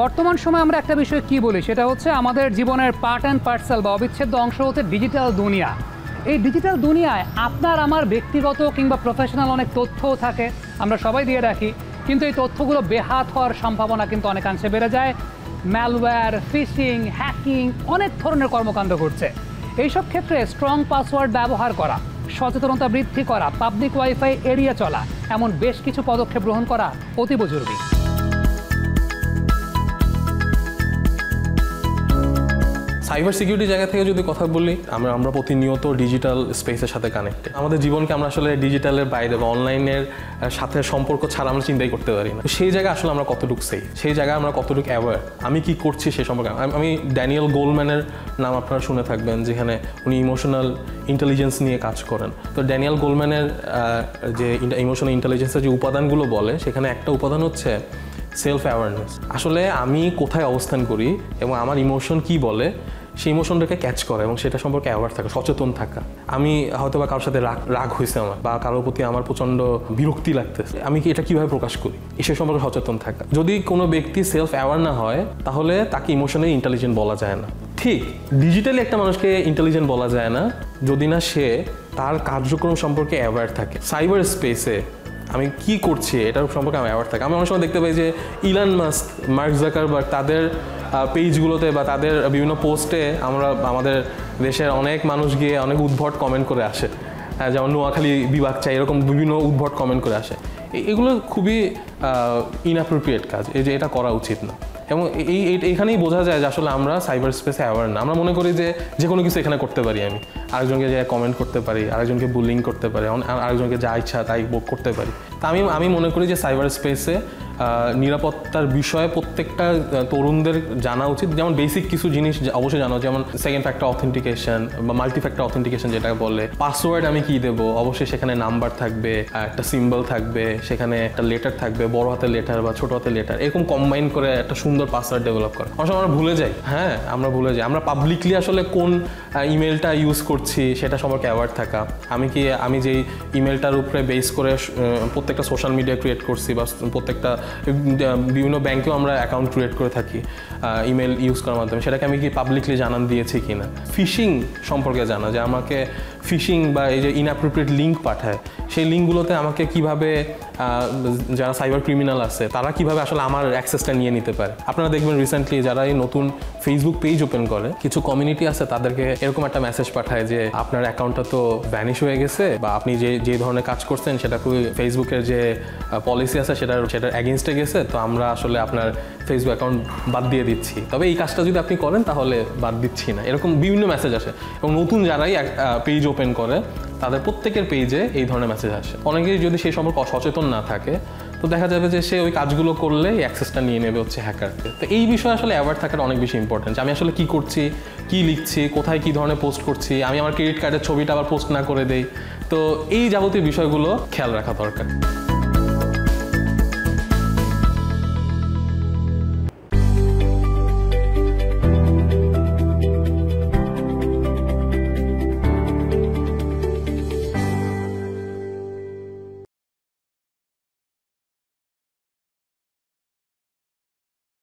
বর্তমান সময়ে আমরা একটা বিষয় কি বলি, সেটা হচ্ছে আমাদের জীবনের পার্ট অ্যান্ড পার্সেল বা অবিচ্ছেদ্য অংশ হচ্ছে ডিজিটাল দুনিয়া। এই ডিজিটাল দুনিয়ায় আপনার আমার ব্যক্তিগত কিংবা প্রফেশনাল অনেক তথ্যও থাকে, আমরা সবাই দিয়ে রাখি, কিন্তু এই তথ্যগুলো বেহাত হওয়ার সম্ভাবনা কিন্তু অনেকাংশে বেড়ে যায়। ম্যালওয়্যার, ফিশিং, হ্যাকিং, অনেক ধরনের কর্মকাণ্ড ঘটছে। এইসব ক্ষেত্রে স্ট্রং পাসওয়ার্ড ব্যবহার করা, সচেতনতা বৃদ্ধি করা, পাবলিক ওয়াইফাই এড়িয়ে চলা, এমন বেশ কিছু পদক্ষেপ গ্রহণ করা অতীব জরুরি। সাইবার সিকিউরিটি জায়গা থেকে যদি কথা বলি, আমরা প্রতিনিয়ত ডিজিটাল স্পেসের সাথে কানেক্টেড। আমাদের জীবনকে আমরা আসলে ডিজিটালের বাইরে বা অনলাইনের সাথে সম্পর্ক ছাড়া আমরা চিন্তাই করতে পারি না। সেই জায়গায় আসলে আমরা কতটুকু সেফ, সেই জায়গায় আমরা কতটুকু অ্যাওয়্যার, আমি কি করছি সে সম্পর্কে। আমি ড্যানিয়েল গোলম্যানের নাম আপনারা শুনে থাকবেন, যেখানে উনি ইমোশনাল ইন্টেলিজেন্স নিয়ে কাজ করেন। তো ড্যানিয়েল গোলম্যানের যে ইমোশনাল ইন্টেলিজেন্সের যে উপাদানগুলো বলে, সেখানে একটা উপাদান হচ্ছে সেলফ অ্যাওয়ারনেস। আসলে আমি কোথায় অবস্থান করি এবং আমার ইমোশন কি বলে, সেই ইমোশনটাকে ক্যাচ করা এবং সেটা সম্পর্কে অ্যাওয়ার থাকা, সচেতন থাকা। আমি হয়তো বা কারোর সাথে রাগ হয়েছে আমার, বা কারোর প্রতি আমার প্রচণ্ড বিরক্তি লাগতেছে, আমি কি এটা কীভাবে প্রকাশ করি, সে সম্পর্কে সচেতন থাকা। যদি কোনো ব্যক্তি সেলফ অ্যাওয়ার না হয়, তাহলে তাকে ইমোশনালি ইন্টেলিজেন্ট বলা যায় না। ঠিক ডিজিটালি একটা মানুষকে ইন্টেলিজেন্ট বলা যায় না যদি না সে তার কার্যক্রম সম্পর্কে অ্যাওয়ার থাকে। সাইবার স্পেসে আমি কি করছি এটার সম্পর্কে আমি অ্যাওয়ার থাকি। আমি অনেক সময় দেখতে পাই যে ইলন মাস্ক, মার্ক জাকারবার্গ, তাদের পেজগুলোতে বা তাদের বিভিন্ন পোস্টে আমাদের দেশের অনেক মানুষ গিয়ে অনেক উদ্ভট কমেন্ট করে আসে, যেমন নোয়াখালী বিভাগ চাই, এরকম বিভিন্ন উদ্ভট কমেন্ট করে আসে। এগুলো খুবই ইনঅ্যাপ্রোপ্রিয়েট কাজ, এই যে এটা করা উচিত না। এবং এইখানেই বোঝা যায় যে আসলে আমরা সাইবার স্পেসে অ্যাওয়ার না। আমরা মনে করি যে কোনো কিছু এখানে করতে পারি, আমি আরেকজনকে যে কমেন্ট করতে পারি, আরেকজনকে বুলিং করতে পারি, আরেকজনকে যা ইচ্ছা তাই করতে পারি। তা আমি মনে করি যে সাইবার স্পেসে নিরাপত্তার বিষয়ে প্রত্যেকটা তরুণদের জানা উচিত। যেমন বেসিক কিছু জিনিস অবশ্যই জানা, যেমন সেকেন্ড ফ্যাক্টর অথেন্টিকেশন বা মাল্টি ফ্যাক্টর অথেন্টিকেশন যেটা বলে। পাসওয়ার্ড আমি কি দেবো, অবশ্যই সেখানে নাম্বার থাকবে, একটা সিম্বল থাকবে, সেখানে একটা লেটার থাকবে, বড় হাতের লেটার বা ছোট হাতের লেটার, এরকম কম্বাইন করে একটা সুন্দর পাসওয়ার্ড ডেভেলপ করা। অনেক সময় আমরা ভুলে যাই, আমরা ভুলে যাই। আমরা পাবলিকলি আসলে কোন ইমেলটা ইউজ করছি সেটা সম্পর্কে অ্যাওয়ার থাকা। আমি যেই ইমেলটার উপরে বেস করে প্রত্যেকটা সোশ্যাল মিডিয়া ক্রিয়েট করছি, বা প্রত্যেকটা বিভিন্ন ব্যাংকেও আমরা অ্যাকাউন্ট ক্রিয়েট করে থাকি ইমেল ইউজ করার মাধ্যমে, সেটাকে আমি কি পাবলিকলি জানান দিয়েছি কি না। ফিশিং সম্পর্কে জানা, যে আমাকে ফিশিং বা এই যে ইনঅ্যাপ্রোপ্রিয়েট লিঙ্ক পাঠায়, সেই লিঙ্কগুলোতে আমাকে কিভাবে যারা সাইবার ক্রিমিনাল আছে তারা কিভাবে আসলে আমার অ্যাক্সেসটা নিয়ে নিতে পারে। আপনারা দেখবেন রিসেন্টলি যারা এই নতুন ফেসবুক পেজ ওপেন করে, কিছু কমিউনিটি আছে তাদেরকে এরকম একটা মেসেজ পাঠায় যে আপনার অ্যাকাউন্টটা তো ভ্যানিশ হয়ে গেছে, বা আপনি যে ধরনের কাজ করছেন সেটা খুবই ফেসবুকের যে পলিসি আছে সেটার অ্যাগেনস্টে গেছে, তো আমরা আসলে আপনার ফেসবুক অ্যাকাউন্ট বাদ দিয়ে দিচ্ছি, তবে এই কাজটা যদি আপনি করেন তাহলে বাদ দিচ্ছি না। এরকম বিভিন্ন মেসেজ আসে, এবং নতুন যারাই পেজ ওপেন করে তাদের প্রত্যেকের পেজে এই ধরনের মেসেজ আসে। অনেকেই যদি সেই সম্পর্কে সচেতন না থাকে, তো দেখা যাবে যে সে ওই কাজগুলো করলে এই অ্যাক্সেসটা নিয়ে নেবে হচ্ছে হ্যাকারকে। তো এই বিষয়ে আসলে অ্যাওয়ার থাকাটা অনেক বেশি ইম্পর্টেন্ট, যে আমি আসলে কী করছি, কী লিখছি, কোথায় কী ধরনের পোস্ট করছি, আমি আমার ক্রেডিট কার্ডের ছবিটা আবার পোস্ট না করে দেই। তো এই যাবতীয় বিষয়গুলো খেয়াল রাখা দরকার।